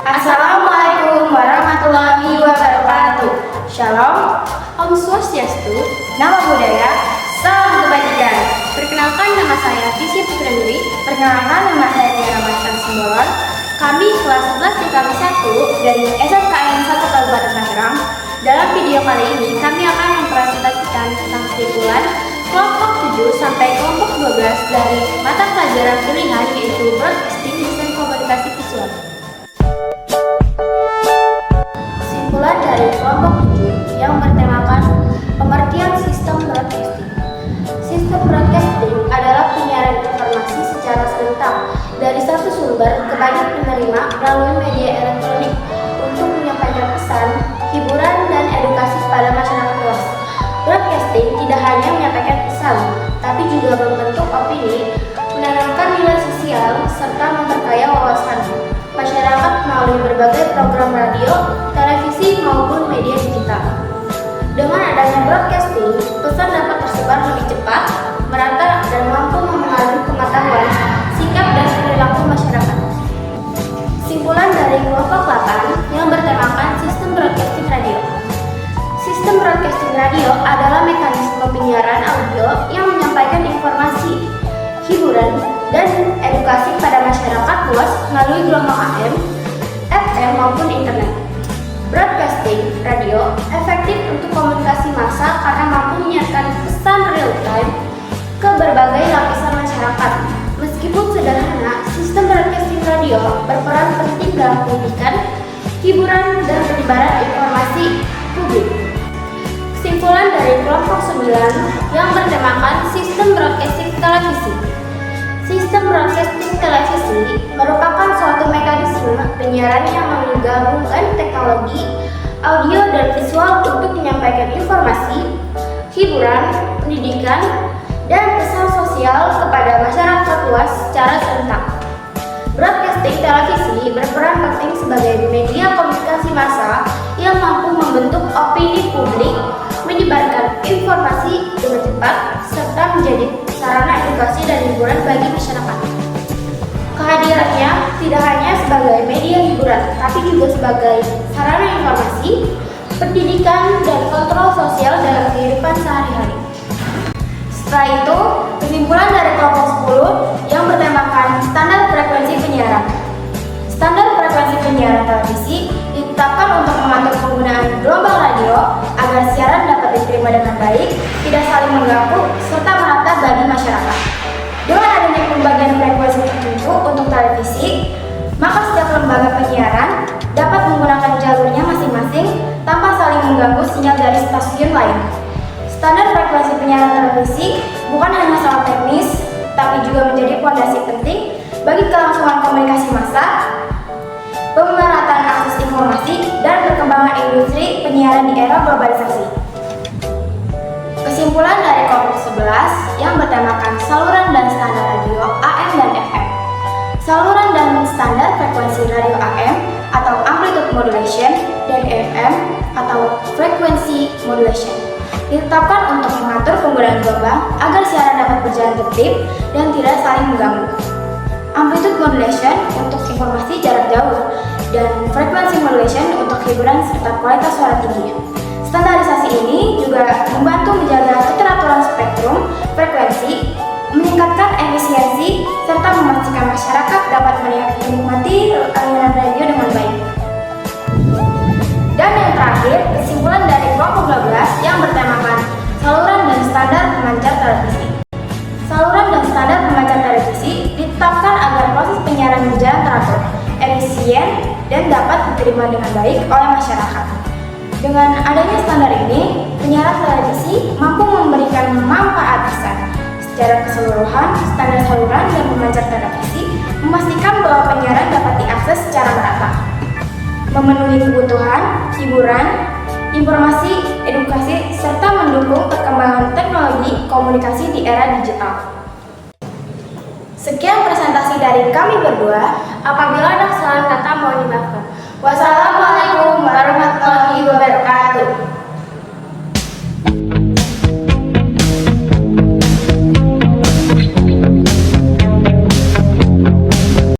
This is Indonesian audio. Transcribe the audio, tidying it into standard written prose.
Assalamualaikum warahmatullahi wabarakatuh. Shalom, Om Swastiastu, Namo Buddhaya, Salam Kebajikan. Perkenalkan, nama saya Tisya Putranuri. Perkenalkan, nama saya Tiara Marta Simbolon. Kami kelas 11 TKB 1 dari SMKN 1 Kabupaten Tangerang. Dalam video kali ini, kami akan mempresentasikan tentang kesimpulan kelompok 7 sampai kelompok 12 dari mata pelajaran pilihan, yaitu Broadcasting Desain Komunikasi Visual. Kesimpulan dari kelompok 7 yang bertemakan pengertian sistem broadcasting. Sistem broadcasting adalah penyiaran informasi secara serentak dari satu sumber ke banyak penerima melalui media elektronik untuk menyampaikan pesan, hiburan, dan edukasi kepada masyarakat luas. Broadcasting tidak hanya menyampaikan pesan, tapi juga membentuk opini, menanamkan nilai sosial, serta memperkaya wawasan masyarakat melalui berbagai program radio, televisi, maupun media digital. Dengan adanya broadcasting, pesan dapat tersebar lebih cepat, merata, dan mampu mempengaruhi pengetahuan, sikap, dan perilaku masyarakat. Kesimpulan dari kelompok 8 yang bertemakan sistem broadcasting radio. Sistem broadcasting radio adalah mekanisme penyiaran audio yang menyampaikan informasi, hiburan, dan edukasi pada masyarakat luas melalui gelombang AM, FM, maupun internet. Broadcasting radio efektif untuk komunikasi massa karena mampu menyiarkan pesan real time ke berbagai lapisan masyarakat. Meskipun sederhana, sistem broadcasting radio berperan penting dalam pendidikan, hiburan, dan penyebaran informasi publik. Kesimpulan dari kelompok 9 yang bertemakan sistem broadcasting televisi. Sistem broadcasting televisi merupakan suatu mekanisme penyiaran yang menggabungkan teknologi audio dan visual untuk menyampaikan informasi, hiburan, pendidikan, dan pesan sosial kepada masyarakat luas secara serentak. Broadcasting televisi berperan penting sebagai media komunikasi massa yang mampu membentuk opini publik, menyebarkan informasi dengan cepat, serta menjadi sarana edukasi dan hiburan bagi masyarakat. Kehadirannya tidak hanya sebagai media hiburan, tapi juga sebagai sarana informasi, pendidikan, dan kontrol sosial dalam kehidupan sehari-hari. Setelah itu, kesimpulan dari kelompok 10 yang bertemakan standar frekuensi penyiaran. Standar frekuensi penyiaran televisi ditetapkan untuk mengatur penggunaan gelombang radio agar siaran dapat diterima dengan baik, tidak saling mengganggu, serta merata bagi masyarakat. Dengan adanya pembagian frekuensi tertentu untuk televisi, maka setiap lembaga penyiaran dapat menggunakan jalurnya masing-masing tanpa saling mengganggu sinyal dari stasiun lain. Standar frekuensi penyiaran televisi bukan hanya soal teknis, tapi juga menjadi fondasi penting bagi kelangsungan komunikasi massa, pemerataan akses informasi, dan perkembangan industri penyiaran di era globalisasi. Kesimpulan dari kelompok 11 yang bertemakan saluran dan standar radio AM dan FM. Saluran dan standar frekuensi radio AM atau amplitude modulation dan FM atau frequency modulation ditetapkan untuk mengatur penggunaan gelombang agar siaran dapat berjalan tertib dan tidak saling mengganggu. Amplitude modulation untuk informasi jarak jauh dan frequency modulation untuk hiburan serta kualitas suara tinggi. Standarisasi ini juga membantu menjaga keteraturan spektrum frekuensi, meningkatkan efisiensi, serta memastikan masyarakat dapat menikmati layanan radio dengan baik. Dan yang terakhir, kesimpulan dari kelompok 12 yang bertemakan saluran dan standar pemancar televisi. Saluran dan standar pemancar televisi ditetapkan agar proses penyiaran berjalan teratur, efisien, dan dapat diterima dengan baik oleh masyarakat. Dengan adanya standar ini, penyiaran televisi mampu memberikan manfaat besar. Secara keseluruhan, standar saluran dan pemancar televisi memastikan bahwa penyiaran dapat diakses secara merata, memenuhi kebutuhan, hiburan, informasi, edukasi, serta mendukung perkembangan teknologi komunikasi di era digital. Sekian presentasi dari kami berdua. Apabila ada kesalahan kata mohon dimaafkan. Wassalamualaikum warahmatullahi wabarakatuh.